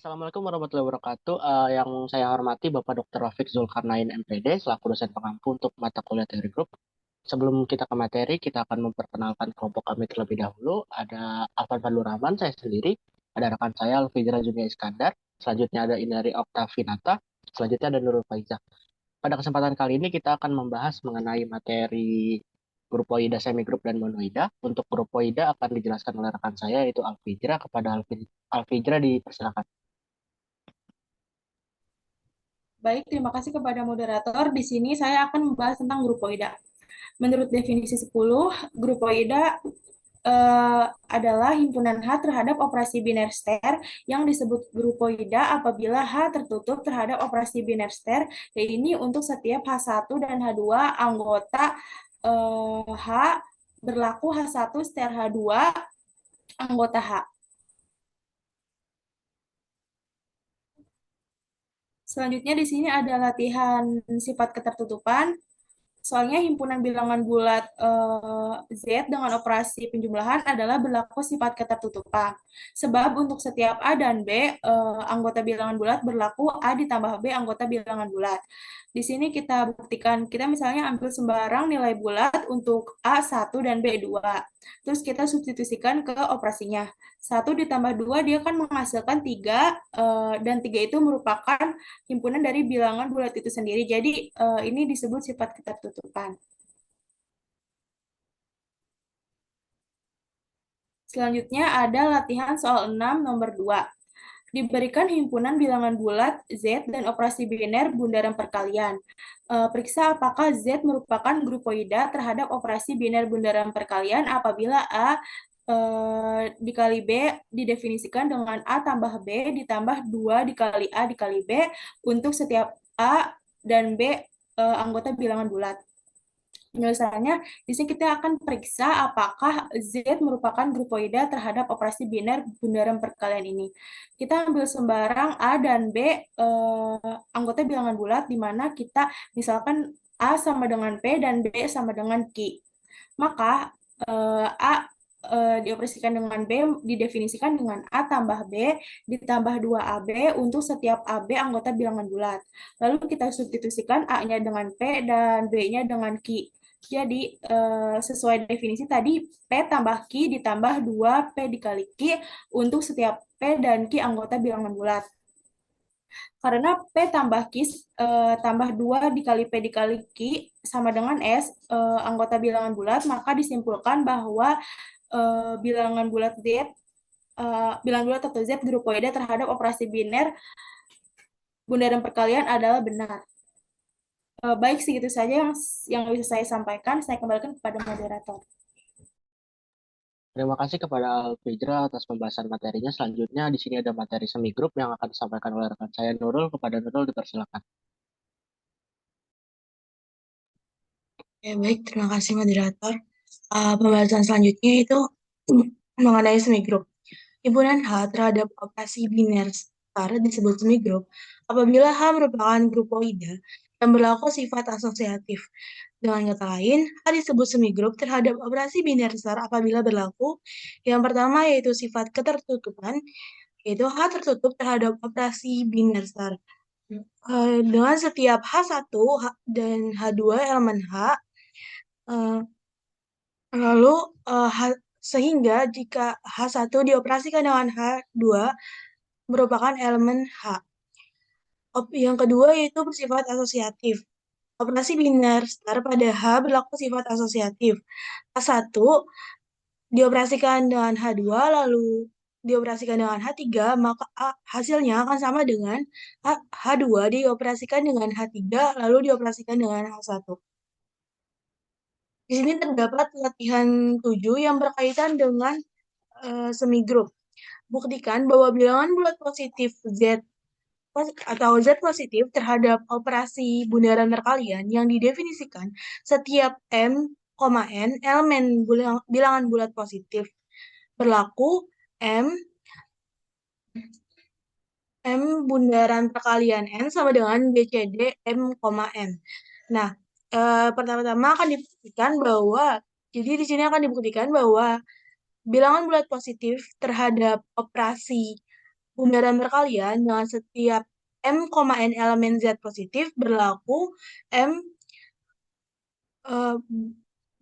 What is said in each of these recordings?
Assalamualaikum warahmatullahi wabarakatuh. Yang saya hormati Bapak Dr. Rafiq Zulkarnain MPD selaku dosen pengampu untuk mata kuliah teori grup. Sebelum kita ke materi, kita akan memperkenalkan kelompok kami terlebih dahulu. Ada Alvan Fadlur Rahman, saya sendiri. Ada rekan saya Alfidra Junia Iskandar. Selanjutnya ada Inari Oktavinata. Selanjutnya ada Nurul Faizah. Pada kesempatan kali ini kita akan membahas mengenai materi grupoida, semigrup, dan monoida. Untuk grupoida akan dijelaskan oleh rekan saya yaitu Alfidra. Kepada Alfidra dipersilakan. Baik, terima kasih kepada moderator. Di sini saya akan membahas tentang grupoida. Menurut definisi 10, grupoida adalah himpunan H terhadap operasi biner ster yang disebut grupoida apabila H tertutup terhadap operasi biner ster, yaitu ini untuk setiap H1 dan H2 anggota H berlaku H1 ster H2 anggota H. Selanjutnya di sini ada latihan sifat ketertutupan. Soalnya himpunan bilangan bulat Z dengan operasi penjumlahan adalah berlaku sifat ketertutupan. Sebab untuk setiap A dan B, anggota bilangan bulat berlaku A ditambah B anggota bilangan bulat. Di sini kita buktikan, kita misalnya ambil sembarang nilai bulat untuk A1 dan B2. Terus kita substitusikan ke operasinya. 1 ditambah 2 dia akan menghasilkan 3, dan 3 itu merupakan himpunan dari bilangan bulat itu sendiri. Jadi ini disebut sifat ketertutupan. Selanjutnya ada latihan soal 6 nomor 2. Diberikan himpunan bilangan bulat Z dan operasi biner bundaran perkalian. Periksa apakah Z merupakan grupoida terhadap operasi biner bundaran perkalian apabila A dikali B didefinisikan dengan A tambah B ditambah 2 dikali A dikali B untuk setiap A dan B anggota bilangan bulat. Penyelesaiannya, di sini kita akan periksa apakah Z merupakan grupoida terhadap operasi biner bundaran perkalian ini. Kita ambil sembarang A dan B anggota bilangan bulat, di mana kita misalkan A sama dengan P dan B sama dengan Q. Maka A dioperasikan dengan B didefinisikan dengan A tambah B ditambah 2AB untuk setiap AB anggota bilangan bulat. Lalu kita substitusikan A-nya dengan P dan B-nya dengan Q. Jadi sesuai definisi tadi P tambah Q ditambah 2P dikali Q untuk setiap P dan Q anggota bilangan bulat. Karena P tambah Q tambah 2 dikali P dikali Q sama dengan S anggota bilangan bulat, maka disimpulkan bahwa bilangan bulat Z bilangan bulat atau Z grupoida terhadap operasi biner bundaran perkalian adalah benar. Baik, segitu saja yang bisa saya sampaikan. Saya kembalikan kepada moderator. Terima kasih kepada Alfidra atas pembahasan materinya. Selanjutnya di sini ada materi semi grup yang akan disampaikan oleh rekan saya Nurul. Kepada Nurul dipersilakan. Ya, baik, terima kasih moderator. Pembahasan selanjutnya itu mengenai semigroup. Himpunan H terhadap operasi biner setara disebut semigroup apabila H merupakan grupoida yang berlaku sifat asosiatif. Dengan kata lain, H disebut semigroup terhadap operasi biner star apabila berlaku yang pertama yaitu sifat ketertutupan, yaitu H tertutup terhadap operasi biner star. Dengan setiap H1 dan H2 elemen H, eh, lalu sehingga jika H1 dioperasikan dengan H2 merupakan elemen H. Yang kedua yaitu bersifat asosiatif. Operasi biner star pada H berlaku sifat asosiatif. H1 dioperasikan dengan H2 lalu dioperasikan dengan H3, maka hasilnya akan sama dengan H2 dioperasikan dengan H3 lalu dioperasikan dengan H1. Di sini terdapat latihan 7 yang berkaitan dengan semigroup. Buktikan bahwa bilangan bulat positif Z atau Z positif terhadap operasi bundaran perkalian yang didefinisikan setiap M, N elemen bilangan bulat positif berlaku M bundaran perkalian N sama dengan BCD M, N. Nah, pertama-tama akan dibuktikan bahwa, jadi di sini akan dibuktikan bahwa bilangan bulat positif terhadap operasi bundaran berkalian dengan setiap M, N elemen Z positif berlaku M eh,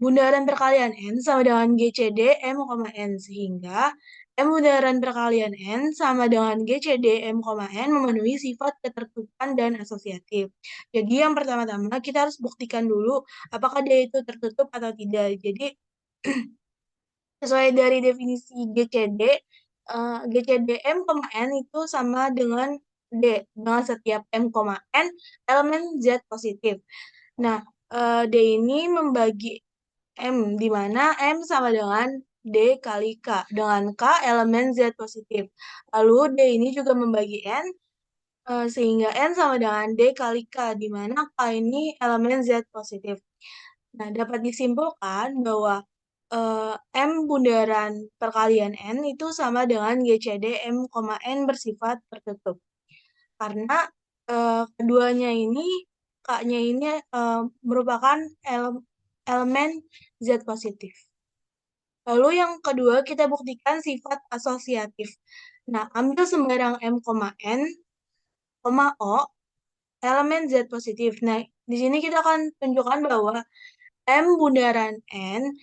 bundaran perkalian N sama dengan GCD M, N sehingga M bundaran perkalian N sama dengan GCD M, N memenuhi sifat ketertutupan dan asosiatif. Jadi yang pertama-tama kita harus buktikan dulu apakah dia itu tertutup atau tidak. Jadi sesuai dari definisi GCD, GCD M, N itu sama dengan D dengan setiap M, N elemen Z positif. Nah, D ini membagi M, di mana M sama dengan D kali K, dengan K elemen Z positif. Lalu D ini juga membagi N, sehingga N sama dengan D kali K, di mana K ini elemen Z positif. Nah, dapat disimpulkan bahwa M bundaran perkalian N itu sama dengan GCD M, N bersifat tertutup. Karena keduanya ini, K-nya ini merupakan elemen Z positif. Lalu yang kedua kita buktikan sifat asosiatif. Nah, ambil sembarang M, N, O, elemen Z positif. Nah, di sini kita akan tunjukkan bahwa M bundaran N,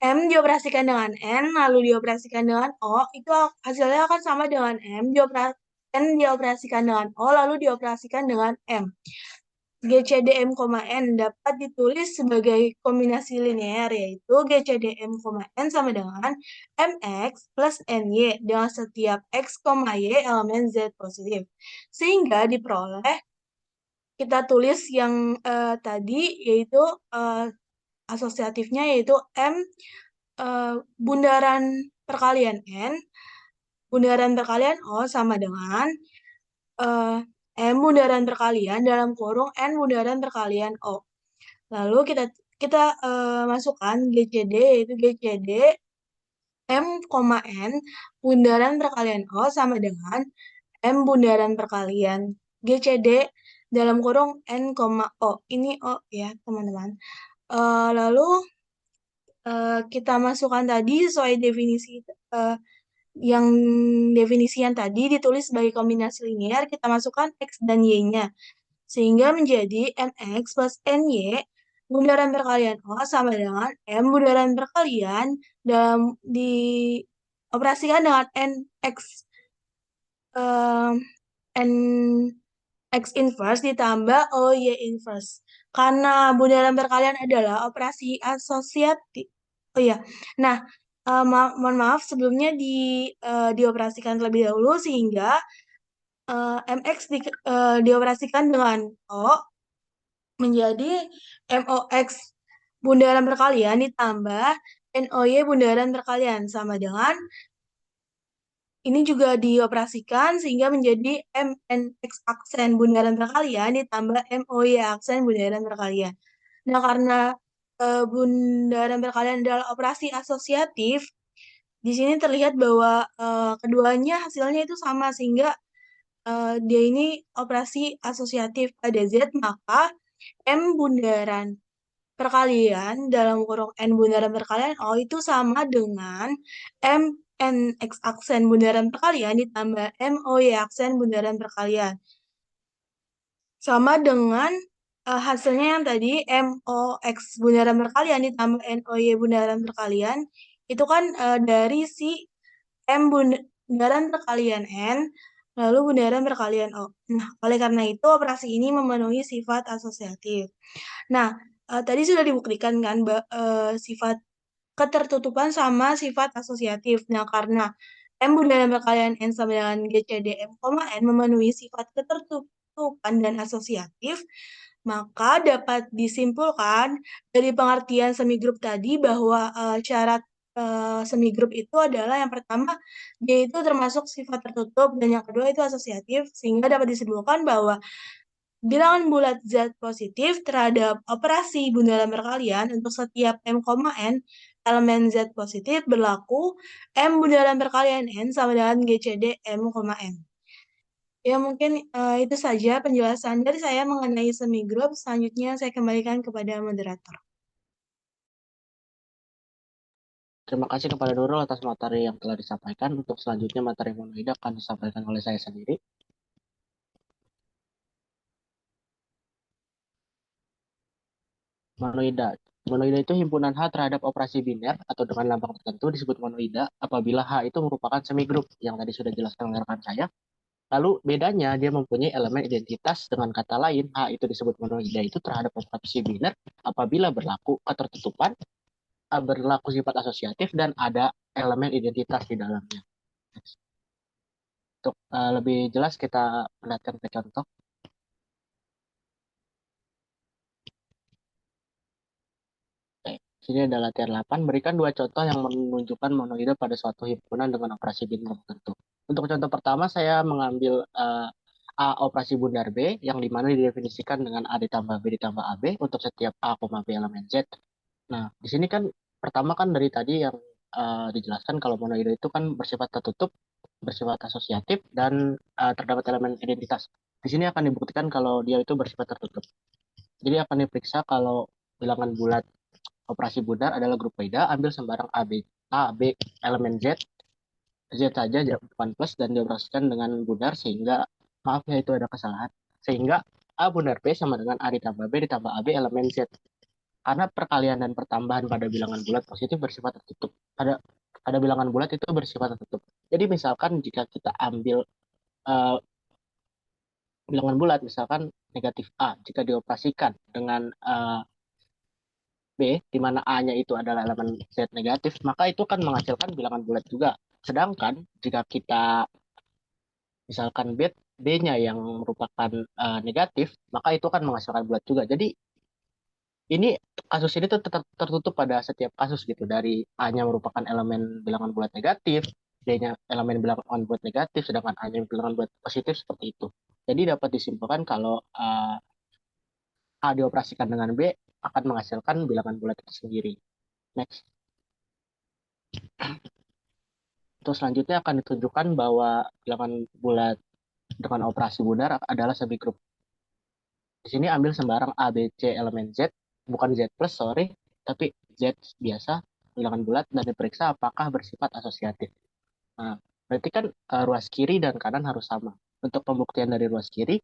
M dioperasikan dengan N, lalu dioperasikan dengan O, itu hasilnya akan sama dengan N dioperasikan dengan O, lalu dioperasikan dengan M. GCD M, N dapat ditulis sebagai kombinasi linear, yaitu GCD M, N sama dengan MX plus NY dengan setiap X, Y elemen Z positif. Sehingga diperoleh, kita tulis yang tadi, yaitu asosiatifnya yaitu M bundaran perkalian N, bundaran perkalian O sama dengan M bundaran perkalian dalam kurung N bundaran perkalian O. Lalu kita masukkan GCD, yaitu GCD M, N bundaran perkalian O sama dengan M bundaran perkalian GCD dalam kurung N, O. Ini O ya, teman-teman. Lalu kita masukkan tadi sesuai definisi yang definisi yang tadi ditulis sebagai kombinasi linear, kita masukkan X dan Y-nya. Sehingga menjadi MX plus NY bundaran perkalian O sama dengan M bundaran perkalian dalam dioperasikan dengan NX N X inverse ditambah OY inverse. Karena bundaran perkalian adalah operasi asosiatif. Oh iya. Nah, mohon maaf sebelumnya dioperasikan terlebih dahulu sehingga MX dioperasikan dengan O menjadi MOX bundaran perkalian ditambah NOY bundaran perkalian sama dengan ini juga dioperasikan sehingga menjadi MNX aksen bundaran perkalian ditambah MOY aksen bundaran perkalian. Nah, karena bundaran perkalian adalah operasi asosiatif, di sini terlihat bahwa keduanya hasilnya itu sama sehingga dia ini operasi asosiatif pada Z, maka M bundaran perkalian dalam kurung N bundaran perkalian O itu sama dengan M N X aksen bundaran perkalian ditambah M O Y aksen bundaran perkalian. Sama dengan hasilnya yang tadi M O X bundaran perkalian ditambah N O Y bundaran perkalian. Itu kan dari si M bundaran perkalian N lalu bundaran perkalian O. Nah, oleh karena itu operasi ini memenuhi sifat asosiatif. Nah, tadi sudah dibuktikan kan sifat ketertutupan sama sifat asosiatif. Nah, karena M bundaran perkalian N sama dengan GCD M, N memenuhi sifat ketertutupan dan asosiatif, maka dapat disimpulkan dari pengertian semigroup tadi bahwa syarat semigroup itu adalah yang pertama, dia itu termasuk sifat tertutup, dan yang kedua itu asosiatif, sehingga dapat disimpulkan bahwa bilangan bulat Z positif terhadap operasi bundaran perkalian untuk setiap M, N elemen Z positif berlaku M bundaran perkalian N sama dengan GCD M, N. Ya, mungkin itu saja penjelasan dari saya mengenai semigroup. Selanjutnya saya kembalikan kepada moderator. Terima kasih kepada Nurul atas materi yang telah disampaikan. Untuk selanjutnya materi monoida akan disampaikan oleh saya sendiri. Monoida. Monoida itu himpunan H terhadap operasi biner atau dengan lambang tertentu disebut monoida apabila H itu merupakan semigroup yang tadi sudah dijelaskan oleh rekan saya. Lalu bedanya dia mempunyai elemen identitas, dengan kata lain H itu disebut monoida itu terhadap operasi biner apabila berlaku ketertutupan, berlaku sifat asosiatif dan ada elemen identitas di dalamnya. Untuk lebih jelas kita perlihatkan ke contoh. Oke, sini ada latihan 8. Berikan dua contoh yang menunjukkan monoida pada suatu himpunan dengan operasi biner tertentu. Untuk contoh pertama, saya mengambil A operasi bundar B, yang dimana didefinisikan dengan A ditambah B ditambah AB untuk setiap A, B elemen Z. Nah, di sini kan pertama kan dari tadi yang dijelaskan kalau monoida itu kan bersifat tertutup, bersifat asosiatif, dan terdapat elemen identitas. Di sini akan dibuktikan kalau dia itu bersifat tertutup. Jadi akan diperiksa kalau bilangan bulat operasi bundar adalah grup beda, ambil sembarang A, B, elemen Z, Z saja depan plus dan dioperasikan dengan bundar sehingga, maaf ya itu ada kesalahan, sehingga A bundar B sama dengan A ditambah B ditambah AB elemen Z. Karena perkalian dan pertambahan pada bilangan bulat positif bersifat tertutup. Pada bilangan bulat itu bersifat tertutup. Jadi misalkan jika kita ambil uh, bilangan bulat, misalkan negatif A, jika dioperasikan dengan B, di mana A-nya itu adalah elemen Z negatif, maka itu akan menghasilkan bilangan bulat juga. Sedangkan jika kita misalkan B-nya yang merupakan negatif, maka itu akan menghasilkan bulat juga. Jadi ini kasus ini tuh tetap tertutup pada setiap kasus gitu. Dari A-nya merupakan elemen bilangan bulat negatif, B-nya elemen bilangan bulat negatif, sedangkan A-nya bilangan bulat positif seperti itu. Jadi dapat disimpulkan kalau A dioperasikan dengan B akan menghasilkan bilangan bulat itu sendiri. Next. Terus selanjutnya akan ditunjukkan bahwa bilangan bulat dengan operasi bundar adalah semigroup. Di sini ambil sembarang A, B, C elemen Z, bukan Z plus, sorry, tapi Z biasa, bilangan bulat, dan diperiksa apakah bersifat asosiatif. Nah, berarti kan ruas kiri dan kanan harus sama. Untuk pembuktian dari ruas kiri,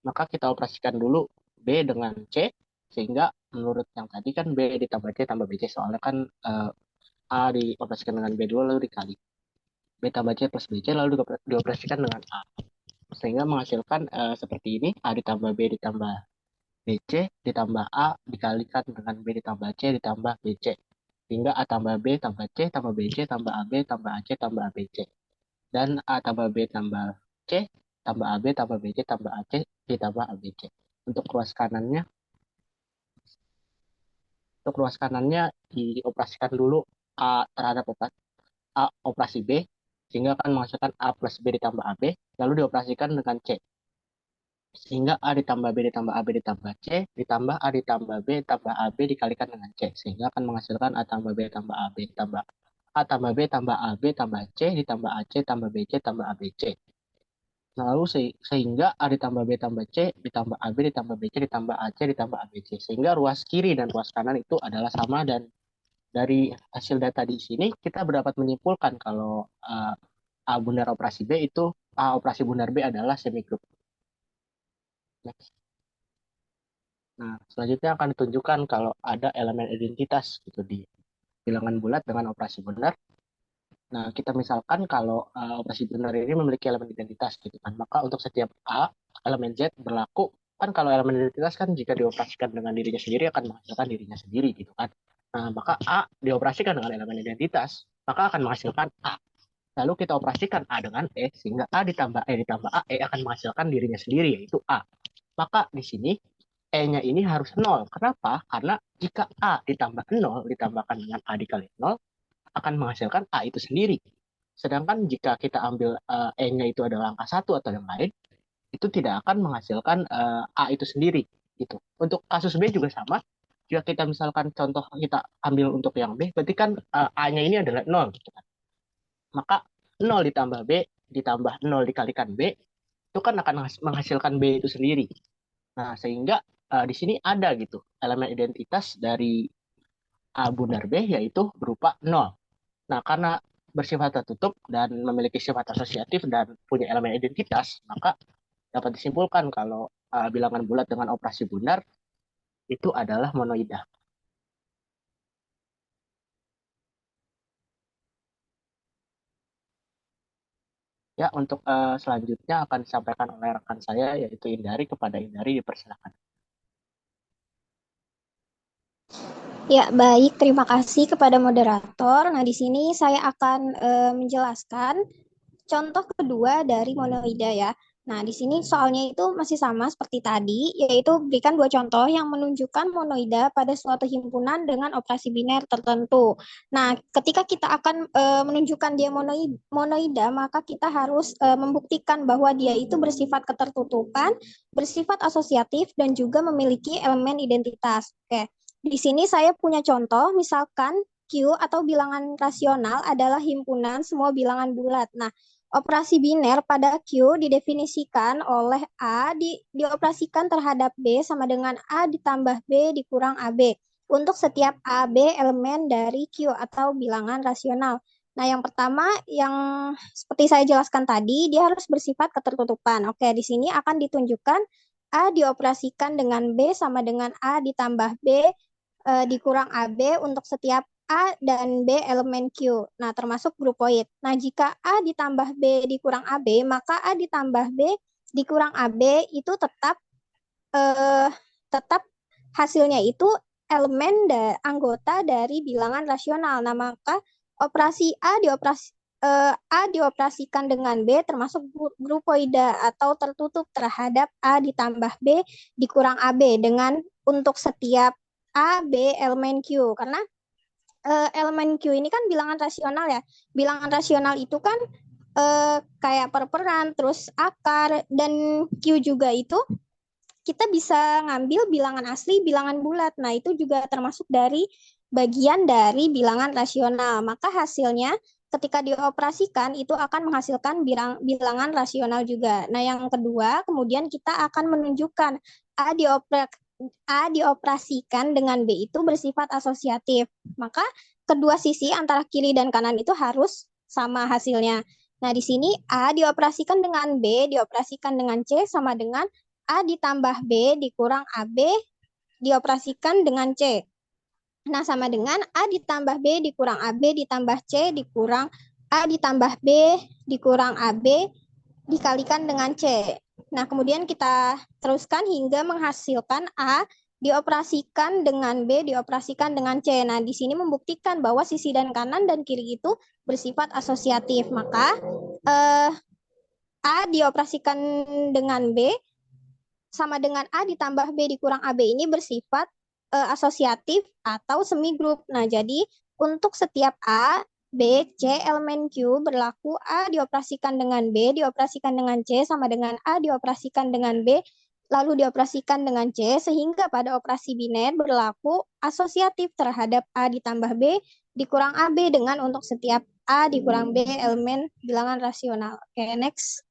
maka kita operasikan dulu B dengan C, sehingga menurut yang tadi kan B ditambah C tambah BC, soalnya kan A dioperasikan dengan B dulu lalu dikali. B tambah C plus BC lalu dioperasikan dengan A. Sehingga menghasilkan seperti ini, A ditambah B ditambah BC ditambah A dikalikan dengan B ditambah C ditambah BC. Sehingga A tambah B tambah C tambah BC tambah AB tambah AC tambah ABC. Dan A tambah B tambah C tambah AB tambah BC tambah AC ditambah ABC. Untuk ruas kanannya, dioperasikan dulu A terhadap A operasi B, sehingga akan menghasilkan A plus B ditambah AB, lalu dioperasikan dengan C. Sehingga A ditambah B ditambah AB ditambah C, ditambah A ditambah B tambah AB dikalikan dengan C. Sehingga akan menghasilkan A tambah B tambah AB tambah A tambah B tambah AB tambah C ditambah AC tambah BC tambah ABC. Lalu sehingga A ditambah B tambah C ditambah AB ditambah BC ditambah AC ditambah ABC. Sehingga ruas kiri dan ruas kanan itu adalah sama, dan dari hasil data di sini kita dapat menyimpulkan kalau A bundar operasi B itu A operasi bundar B adalah semigroup. Next. Nah, selanjutnya akan ditunjukkan kalau ada elemen identitas gitu di bilangan bulat dengan operasi bundar. Nah, kita misalkan kalau operasi bundar ini memiliki elemen identitas gitu kan, maka untuk setiap A, elemen Z berlaku, kan kalau elemen identitas kan jika dioperasikan dengan dirinya sendiri akan menghasilkan dirinya sendiri gitu kan. Nah, maka A dioperasikan dengan elemen identitas, maka akan menghasilkan A. Lalu kita operasikan A dengan E, sehingga A ditambah E ditambah A, E akan menghasilkan dirinya sendiri, yaitu A. Maka di sini E-nya ini harus 0. Kenapa? Karena jika A ditambah 0 ditambahkan dengan A dikali 0 akan menghasilkan A itu sendiri. Sedangkan jika kita ambil E-nya itu adalah angka 1 atau yang lain, itu tidak akan menghasilkan A itu sendiri. Gitu. Untuk kasus B juga sama. Jika kita misalkan contoh kita ambil untuk yang B, berarti kan A-nya ini adalah 0. Gitu kan. Maka 0 ditambah B ditambah 0 dikalikan B, itu kan akan menghasilkan B itu sendiri. Nah, sehingga di sini ada gitu elemen identitas dari A bundar B, yaitu berupa 0. Nah, karena bersifat tertutup dan memiliki sifat asosiatif dan punya elemen identitas, maka dapat disimpulkan kalau bilangan bulat dengan operasi bundar itu adalah monoida. Ya, untuk selanjutnya akan disampaikan oleh rekan saya, yaitu Indari. Kepada Indari, dipersilakan. Ya, baik. Terima kasih kepada moderator. Nah, di sini saya akan menjelaskan contoh kedua dari monoida ya. Nah, di sini soalnya itu masih sama seperti tadi, yaitu berikan dua contoh yang menunjukkan monoida pada suatu himpunan dengan operasi biner tertentu. Nah, ketika kita akan menunjukkan dia monoida, maka kita harus membuktikan bahwa dia itu bersifat ketertutupan, bersifat asosiatif, dan juga memiliki elemen identitas. Oke, di sini saya punya contoh, misalkan Q atau bilangan rasional adalah himpunan semua bilangan bulat. Nah, operasi biner pada Q didefinisikan oleh dioperasikan terhadap B sama dengan A ditambah B dikurang AB untuk setiap AB elemen dari Q atau bilangan rasional. Nah, yang pertama yang seperti saya jelaskan tadi, dia harus bersifat ketertutupan. Oke, di sini akan ditunjukkan A dioperasikan dengan B sama dengan A ditambah B dikurang AB untuk setiap A dan B elemen Q. Nah, termasuk grupoid. Nah, jika A ditambah B dikurang AB, maka A ditambah B dikurang AB itu eh, tetap hasilnya itu anggota dari bilangan rasional. Nah, maka operasi A dioperasikan dengan B termasuk grupoida atau tertutup terhadap A ditambah B dikurang AB dengan untuk setiap A, B, elemen Q. Karena elemen Q ini kan bilangan rasional ya. Bilangan rasional itu kan kayak perperan, terus akar, dan Q juga itu kita bisa ngambil bilangan asli, bilangan bulat. Nah, itu juga termasuk dari bagian dari bilangan rasional. Maka hasilnya ketika dioperasikan itu akan menghasilkan bilangan rasional juga. Nah, yang kedua, kemudian kita akan menunjukkan A dioperasikan dengan B itu bersifat asosiatif. Maka kedua sisi antara kiri dan kanan itu harus sama hasilnya. Nah, di sini A dioperasikan dengan B, dioperasikan dengan C sama dengan A ditambah B dikurang AB dioperasikan dengan C. Nah, sama dengan A ditambah B dikurang AB ditambah C dikurang A ditambah B dikurang AB dikalikan dengan C. Nah, kemudian kita teruskan hingga menghasilkan A dioperasikan dengan B dioperasikan dengan C. Nah, di sini membuktikan bahwa sisi dan kanan dan kiri itu bersifat asosiatif. Maka A dioperasikan dengan B sama dengan A ditambah B dikurang AB ini bersifat asosiatif atau semigroup. Nah, jadi untuk setiap A, B, C elemen Q berlaku A dioperasikan dengan B, dioperasikan dengan C sama dengan A dioperasikan dengan B, lalu dioperasikan dengan C, sehingga pada operasi biner berlaku asosiatif terhadap A ditambah B dikurang AB dengan untuk setiap A dikurang B elemen bilangan rasional. Oke, next.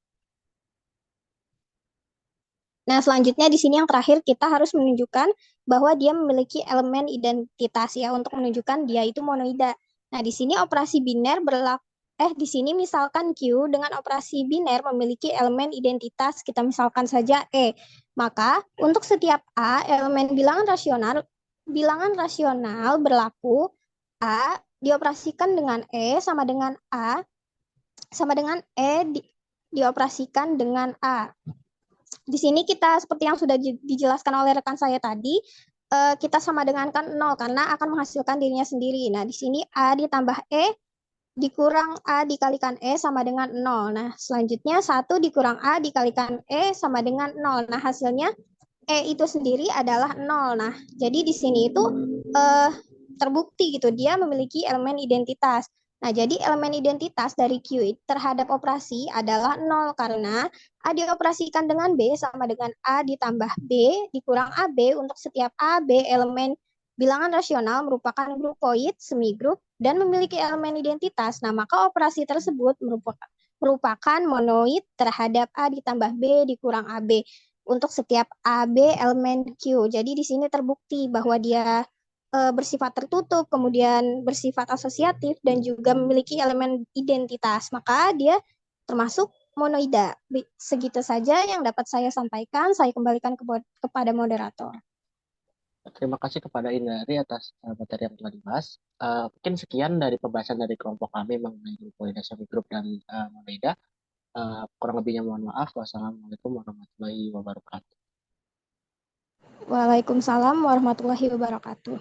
Nah, selanjutnya di sini yang terakhir kita harus menunjukkan bahwa dia memiliki elemen identitas ya untuk menunjukkan dia itu monoida. Nah, di sini operasi biner di sini misalkan Q dengan operasi biner memiliki elemen identitas, kita misalkan saja E. Maka untuk setiap A elemen bilangan rasional berlaku A dioperasikan dengan E sama dengan dioperasikan dengan A. Di sini kita seperti yang sudah dijelaskan oleh rekan saya tadi, kita sama dengankan 0 karena akan menghasilkan dirinya sendiri. Nah, di sini A ditambah E dikurang A dikalikan E sama dengan 0. Nah, selanjutnya 1 dikurang A dikalikan E sama dengan 0. Nah, hasilnya E itu sendiri adalah 0. Nah, jadi di sini itu terbukti gitu, dia memiliki elemen identitas. Nah, jadi elemen identitas dari Q terhadap operasi adalah 0 karena A dioperasikan dengan B sama dengan A ditambah B dikurang AB untuk setiap A, B elemen bilangan rasional merupakan grupoid, semigroup, dan memiliki elemen identitas. Nah, maka operasi tersebut merupakan monoid terhadap A ditambah B dikurang AB untuk setiap AB elemen Q. Jadi di sini terbukti bahwa dia bersifat tertutup, kemudian bersifat asosiatif, dan juga memiliki elemen identitas. Maka dia termasuk monoida. Segitu saja yang dapat saya sampaikan. Saya kembalikan kepada moderator. Terima kasih kepada Indari atas materi yang telah dibahas. Mungkin sekian dari pembahasan dari kelompok kami mengenai polinasi grup dan monoida. Kurang lebihnya mohon maaf. Wassalamualaikum warahmatullahi wabarakatuh. Waalaikumsalam warahmatullahi wabarakatuh.